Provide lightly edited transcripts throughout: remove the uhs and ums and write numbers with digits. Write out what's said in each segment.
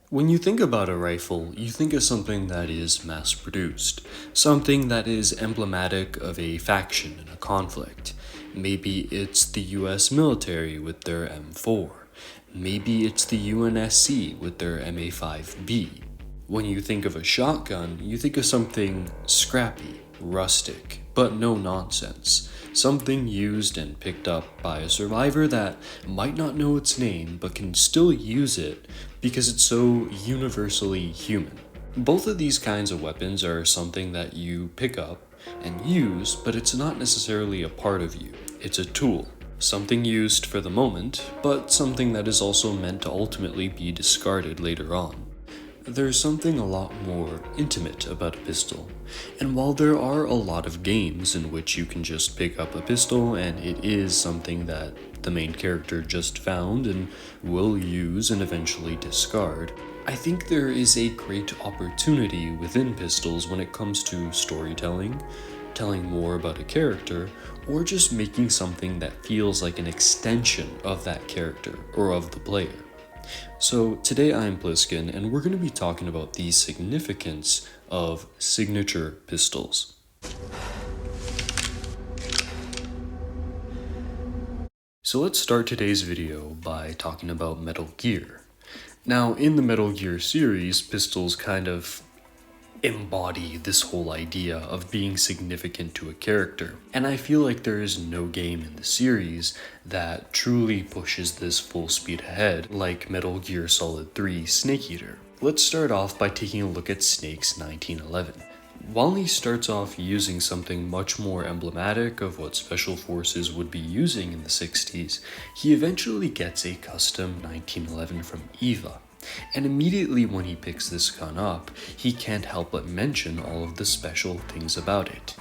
When you think about a rifle, you think of something that is mass-produced, something that is emblematic of a faction in a conflict. Maybe it's the US military with their M4. Maybe it's the UNSC with their MA5B. When you think of a shotgun, you think of something scrappy, rustic, but no nonsense. Something used and picked up by a survivor that might not know its name but can still use it because it's so universally human. Both of these kinds of weapons are something that you pick up and use, but it's not necessarily a part of you. It's a tool. Something used for the moment, but something that is also meant to ultimately be discarded later on. There's something a lot more intimate about a pistol, and while there are a lot of games in which you can just pick up a pistol and it is something that the main character just found and will use and eventually discard, I think there is a great opportunity within pistols when it comes to storytelling, telling more about a character, or just making something that feels like an extension of that character or of the player. So today I'm Pliskin, and we're going to be talking about the significance of signature pistols. So let's start today's video by talking about Metal Gear. Now, in the Metal Gear series, pistols kind of embody this whole idea of being significant to a character. And I feel like there is no game in the series that truly pushes this full speed ahead like Metal Gear Solid 3 Snake Eater. Let's start off by taking a look at Snake's 1911. While he starts off using something much more emblematic of what Special Forces would be using in the 60s, he eventually gets a custom 1911 from Eva. And immediately when he picks this gun up, he can't help but mention all of the special things about it.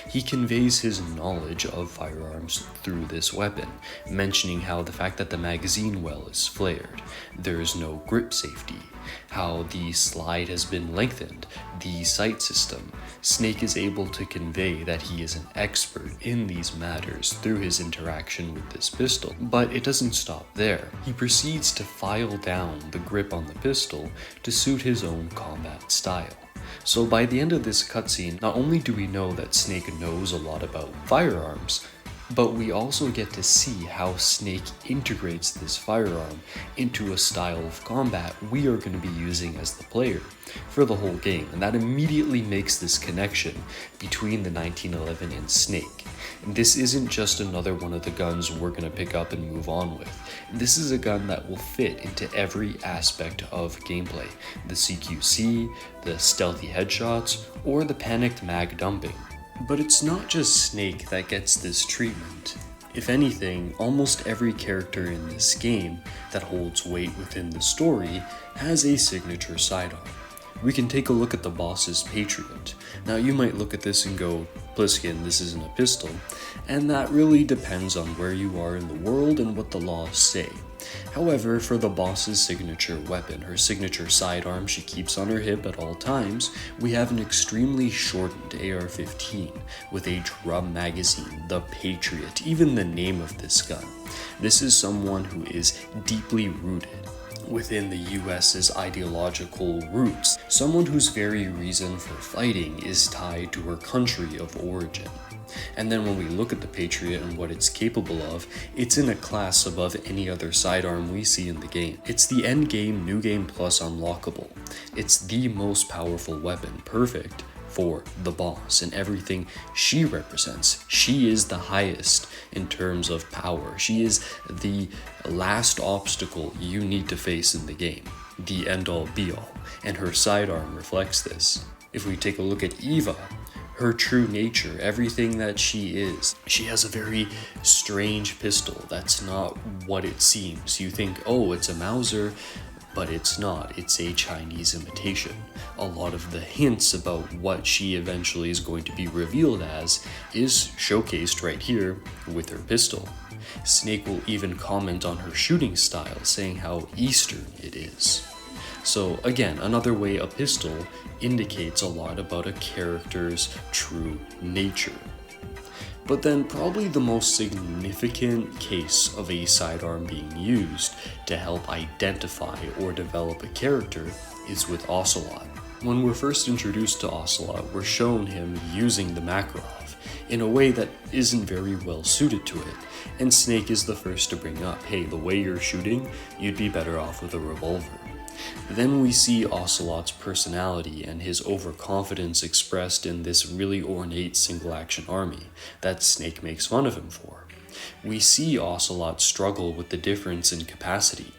He conveys his knowledge of firearms through this weapon, mentioning how the fact that the magazine well is flared, there is no grip safety, how the slide has been lengthened, the sight system. Snake is able to convey that he is an expert in these matters through his interaction with this pistol. But it doesn't stop there. He proceeds to file down the grip on the pistol to suit his own combat style. So by the end of this cutscene, not only do we know that Snake knows a lot about firearms, but we also get to see how Snake integrates this firearm into a style of combat we are going to be using as the player for the whole game, and that immediately makes this connection between the 1911 and Snake. And this isn't just another one of the guns we're going to pick up and move on with. This is a gun that will fit into every aspect of gameplay, the CQC, the stealthy headshots, or the panicked mag dumping. But it's not just Snake that gets this treatment. If anything, almost every character in this game that holds weight within the story has a signature sidearm. We can take a look at the boss's Patriot. Now you might look at this and go, Pliskin, this isn't a pistol, and that really depends on where you are in the world and what the laws say. However, for the boss's signature weapon, her signature sidearm she keeps on her hip at all times, we have an extremely shortened AR-15 with a drum magazine, the Patriot, even the name of this gun. This is someone who is deeply rooted within the US's ideological roots, someone whose very reason for fighting is tied to her country of origin. And then when we look at the Patriot and what it's capable of, it's in a class above any other sidearm we see in the game. It's the end game, new game plus unlockable. It's the most powerful weapon, perfect for the boss and everything she represents. She is the highest in terms of power. She is the last obstacle you need to face in the game, the end-all be-all, and her sidearm reflects this. If we take a look at Eva, her true nature, everything that she is, she has a very strange pistol. That's not what it seems. You think, oh, it's a Mauser, but it's not. It's a Chinese imitation. A lot of the hints about what she eventually is going to be revealed as is showcased right here with her pistol. Snake will even comment on her shooting style, saying how Eastern it is. So again, another way a pistol indicates a lot about a character's true nature. But then probably the most significant case of a sidearm being used to help identify or develop a character is with Ocelot. When we're first introduced to Ocelot, we're shown him using the Makarov in a way that isn't very well suited to it, and Snake is the first to bring up, hey, the way you're shooting, you'd be better off with a revolver. Then we see Ocelot's personality and his overconfidence expressed in this really ornate single-action army that Snake makes fun of him for. We see Ocelot struggle with the difference in capacity,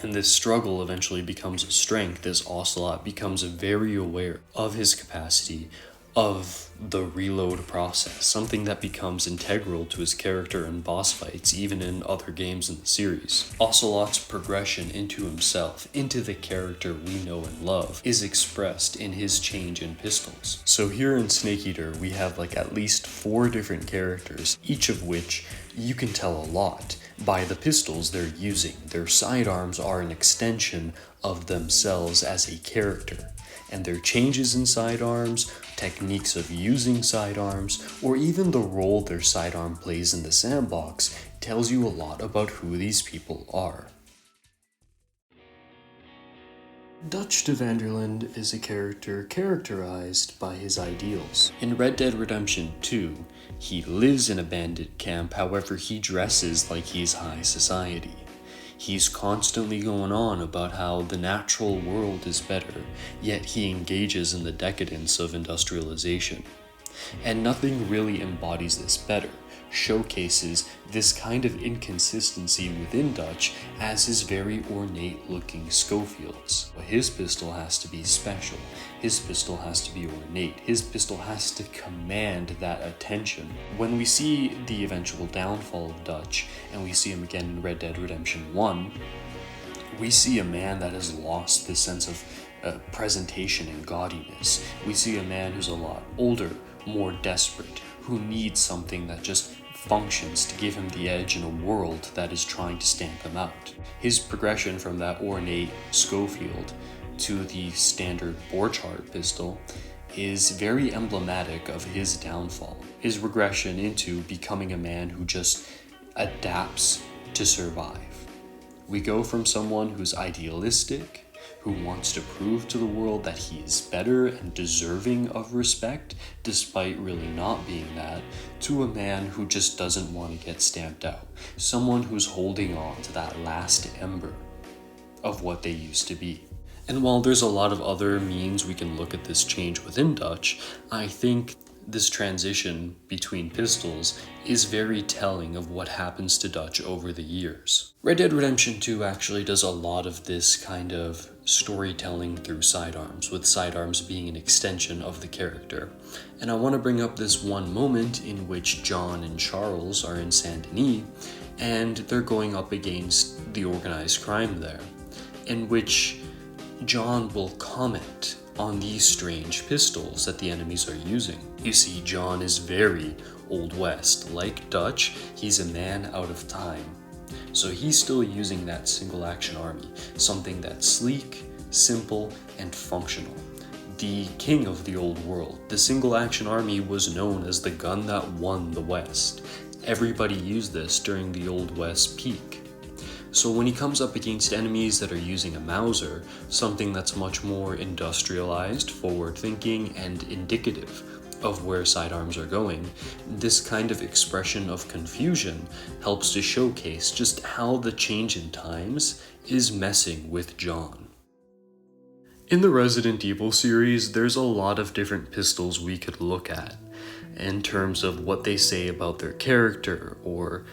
and this struggle eventually becomes a strength as Ocelot becomes very aware of his capacity of the reload process, something that becomes integral to his character in boss fights, even in other games in the series. Ocelot's progression into himself, into the character we know and love, is expressed in his change in pistols. So here in Snake Eater, we have at least 4 different characters, each of which you can tell a lot by the pistols they're using. Their sidearms are an extension of themselves as a character, and their changes in sidearms, techniques of using sidearms, or even the role their sidearm plays in the sandbox tells you a lot about who these people are. Dutch de Vanderlinde is a character characterized by his ideals. In Red Dead Redemption 2, he lives in a bandit camp, however he dresses like he's high society. He's constantly going on about how the natural world is better, yet he engages in the decadence of industrialization. And nothing really embodies this better, showcases this kind of inconsistency within Dutch as his very ornate looking Schofields. His pistol has to be special, his pistol has to be ornate, his pistol has to command that attention. When we see the eventual downfall of Dutch, and we see him again in Red Dead Redemption 1, we see a man that has lost this sense of presentation and gaudiness. We see a man who's a lot older, more desperate, who needs something that just functions to give him the edge in a world that is trying to stamp him out. His progression from that ornate Schofield to the standard Borchardt pistol is very emblematic of his downfall. His regression into becoming a man who just adapts to survive. We go from someone who's idealistic, who wants to prove to the world that he is better and deserving of respect, despite really not being that, to a man who just doesn't want to get stamped out. Someone who's holding on to that last ember of what they used to be. And while there's a lot of other means we can look at this change within Dutch, I think this transition between pistols is very telling of what happens to Dutch over the years. Red Dead Redemption 2 actually does a lot of this kind of storytelling through sidearms, with sidearms being an extension of the character. And I want to bring up this one moment in which John and Charles are in Saint Denis, and they're going up against the organized crime there, in which John will comment on these strange pistols that the enemies are using. You see, John is very Old West. Like Dutch, he's a man out of time. So he's still using that single action army, something that's sleek, simple, and functional. The king of the old world, the single action army was known as the gun that won the West. Everybody used this during the Old West peak. So when he comes up against enemies that are using a Mauser, something that's much more industrialized, forward-thinking, and indicative of where sidearms are going, this kind of expression of confusion helps to showcase just how the change in times is messing with John. In the Resident Evil series, there's a lot of different pistols we could look at in terms of what they say about their character or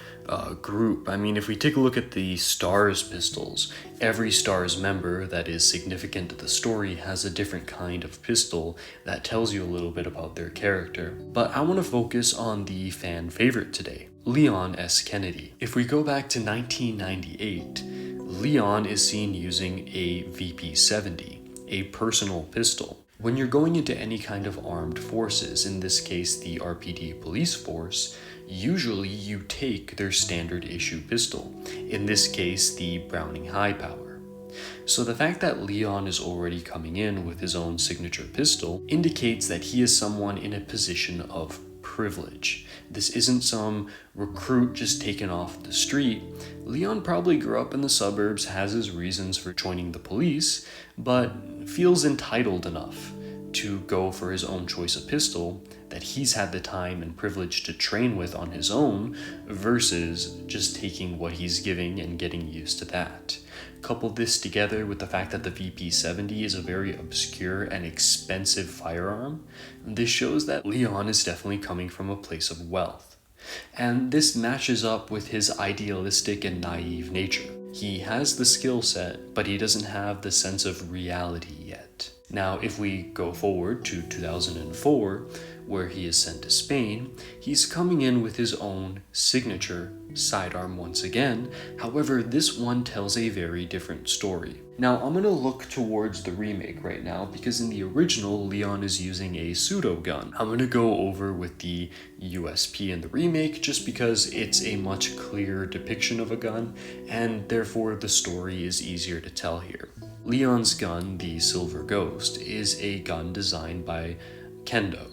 group. I mean, if we take a look at the STARS pistols, every STARS member that is significant to the story has a different kind of pistol that tells you a little bit about their character. But I want to focus on the fan favorite today, Leon S. Kennedy. If we go back to 1998, Leon is seen using a VP-70, a personal pistol. When you're going into any kind of armed forces, in this case the RPD police force, usually you take their standard issue pistol, in this case the Browning High Power. So the fact that Leon is already coming in with his own signature pistol indicates that he is someone in a position of privilege. This isn't some recruit just taken off the street. Leon probably grew up in the suburbs, has his reasons for joining the police, but feels entitled enough to go for his own choice of pistol that he's had the time and privilege to train with on his own versus just taking what he's giving and getting used to that. Couple this together with the fact that the VP-70 is a very obscure and expensive firearm, this shows that Leon is definitely coming from a place of wealth. And this matches up with his idealistic and naive nature. He has the skill set, but he doesn't have the sense of reality yet. Now, if we go forward to 2004, where he is sent to Spain, he's coming in with his own signature sidearm once again. However, this one tells a very different story. Now, I'm going to look towards the remake right now because in the original, Leon is using a pseudo gun. I'm going to go over with the USP in the remake just because it's a much clearer depiction of a gun and therefore the story is easier to tell here. Leon's gun, the Silver Ghost, is a gun designed by Kendo.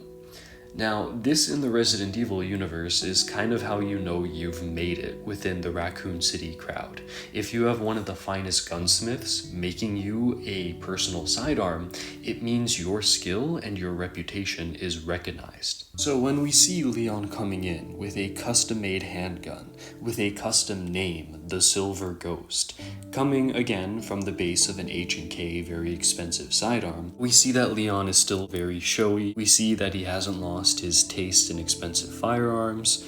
Now, this in the Resident Evil universe is kind of how you know you've made it within the Raccoon City crowd. If you have one of the finest gunsmiths making you a personal sidearm, it means your skill and your reputation is recognized. So when we see Leon coming in with a custom-made handgun, with a custom name, the Silver Ghost, coming again from the base of an H&K very expensive sidearm, we see that Leon is still very showy. We see that he hasn't lost his taste in expensive firearms,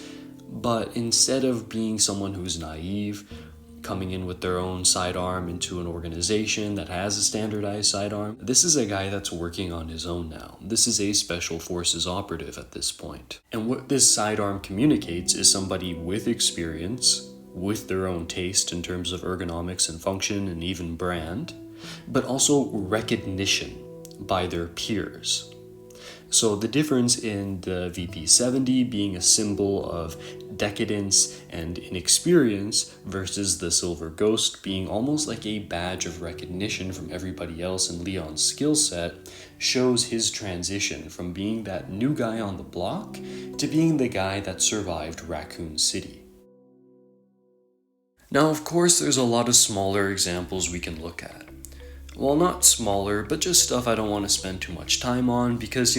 but instead of being someone who's naive, coming in with their own sidearm into an organization that has a standardized sidearm, this is a guy that's working on his own now. This is a special forces operative at this point. And what this sidearm communicates is somebody with experience, with their own taste in terms of ergonomics and function and even brand, but also recognition by their peers. So the difference in the VP-70 being a symbol of decadence and inexperience versus the Silver Ghost being almost like a badge of recognition from everybody else in Leon's skill set shows his transition from being that new guy on the block to being the guy that survived Raccoon City. Now, of course, there's a lot of smaller examples we can look at. Well, not smaller, but just stuff I don't want to spend too much time on because,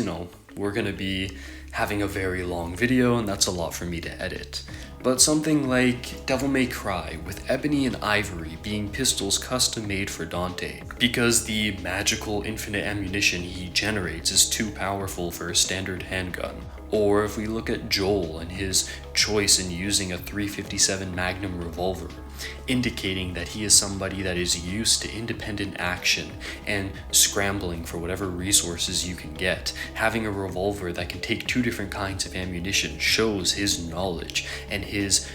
we're going to be having a very long video and that's a lot for me to edit. But something like Devil May Cry with Ebony and Ivory being pistols custom made for Dante because the magical infinite ammunition he generates is too powerful for a standard handgun. Or if we look at Joel and his choice in using a .357 Magnum revolver, indicating that he is somebody that is used to independent action and scrambling for whatever resources you can get. Having a revolver that can take two different kinds of ammunition shows his knowledge and his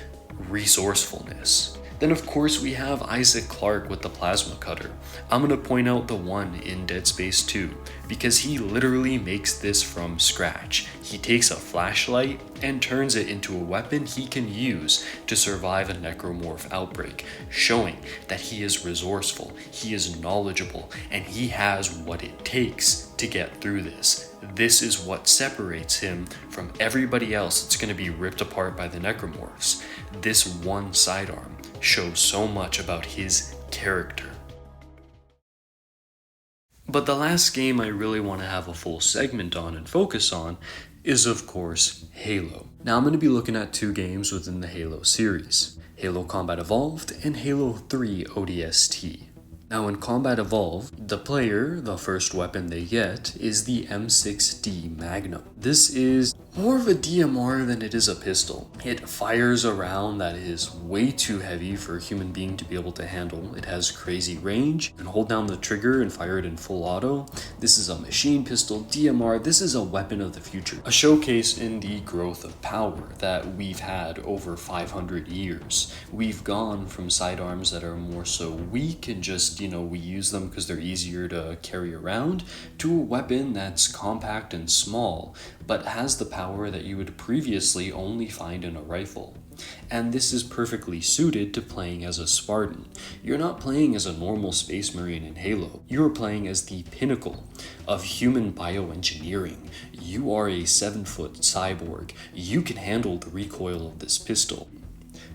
resourcefulness. Then of course we have Isaac Clarke with the plasma cutter. I'm going to point out the one in Dead Space 2 because he literally makes this from scratch. He takes a flashlight and turns it into a weapon he can use to survive a necromorph outbreak, showing that he is resourceful, he is knowledgeable, and he has what it takes to get through this. This is what separates him from everybody else that's going to be ripped apart by the necromorphs. This one sidearm shows so much about his character. But the last game I really want to have a full segment on and focus on is, of course, Halo. Now I'm going to be looking at two games within the Halo series, Halo Combat Evolved and Halo 3 ODST. Now in Combat Evolved, the player, the first weapon they get, is the M6D Magnum. This is more of a DMR than it is a pistol. It fires a round that is way too heavy for a human being to be able to handle. It has crazy range, and hold down the trigger and fire it in full auto. This is a machine pistol DMR. This is a weapon of the future. A showcase in the growth of power that we've had over 500 years. We've gone from sidearms that are more so weak and just, we use them because they're easier to carry around, to a weapon that's compact and small, but has the power that you would previously only find in a rifle. And this is perfectly suited to playing as a Spartan. You're not playing as a normal Space Marine in Halo. You're playing as the pinnacle of human bioengineering. You are a 7-foot cyborg. You can handle the recoil of this pistol.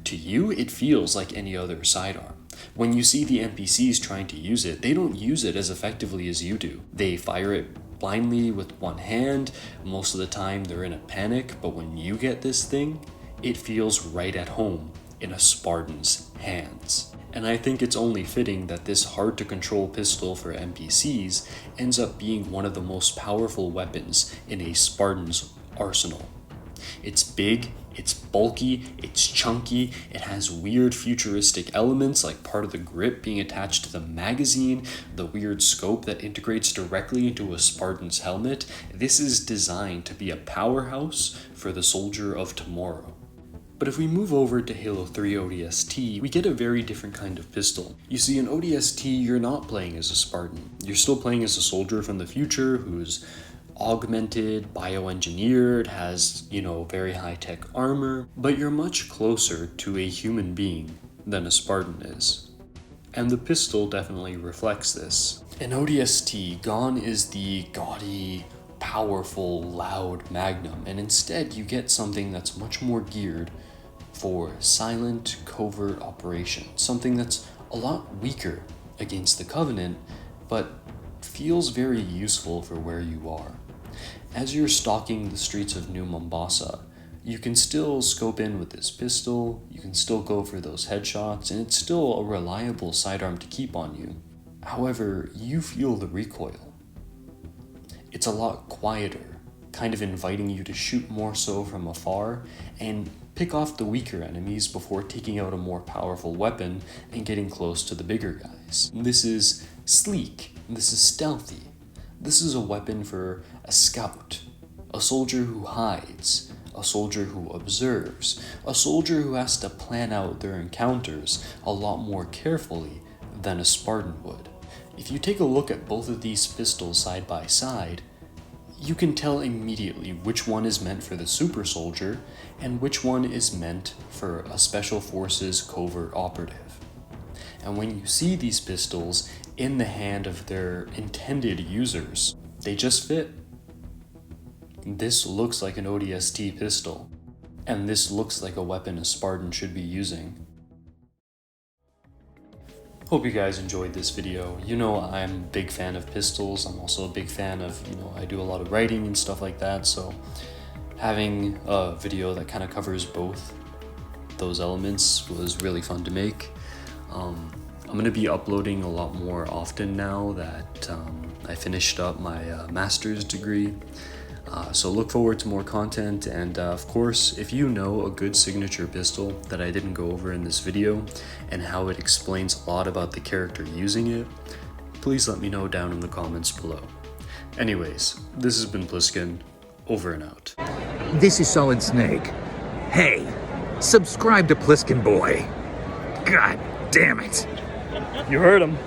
To you, it feels like any other sidearm. When you see the NPCs trying to use it, they don't use it as effectively as you do. They fire it blindly with one hand. Most of the time they're in a panic, but when you get this thing, it feels right at home in a Spartan's hands. And I think it's only fitting that this hard to control pistol for NPCs ends up being one of the most powerful weapons in a Spartan's arsenal. It's big, it's bulky, it's chunky, it has weird futuristic elements like part of the grip being attached to the magazine, the weird scope that integrates directly into a Spartan's helmet. This is designed to be a powerhouse for the soldier of tomorrow. But if we move over to Halo 3 ODST, we get a very different kind of pistol. You see, in ODST, you're not playing as a Spartan. You're still playing as a soldier from the future who's augmented, bioengineered, has, very high-tech armor, but you're much closer to a human being than a Spartan is. And the pistol definitely reflects this. In ODST, gone is the gaudy, powerful, loud Magnum, and instead you get something that's much more geared for silent, covert operations, something that's a lot weaker against the Covenant, but feels very useful for where you are. As you're stalking the streets of New Mombasa, you can still scope in with this pistol, you can still go for those headshots, and it's still a reliable sidearm to keep on you. However, you feel the recoil. It's a lot quieter, kind of inviting you to shoot more so from afar and pick off the weaker enemies before taking out a more powerful weapon and getting close to the bigger guys. This is sleek, this is stealthy. This is a weapon for a scout, a soldier who hides, a soldier who observes, a soldier who has to plan out their encounters a lot more carefully than a Spartan would. If you take a look at both of these pistols side by side, you can tell immediately which one is meant for the super soldier and which one is meant for a special forces covert operative. And when you see these pistols in the hand of their intended users, they just fit. This looks like an ODST pistol, and this looks like a weapon a Spartan should be using. Hope you guys enjoyed this video. I'm a big fan of pistols. I'm also a big fan of, I do a lot of writing and stuff like that, so having a video that kind of covers both those elements was really fun to make. I'm going to be uploading a lot more often now that I finished up my master's degree. So look forward to more content, and of course, if you know a good signature pistol that I didn't go over in this video and how it explains a lot about the character using it, please let me know down in the comments below. Anyways, this has been Pliskin, over and out. This is Solid Snake. Hey, subscribe to Pliskin Boy. God damn it. You heard him.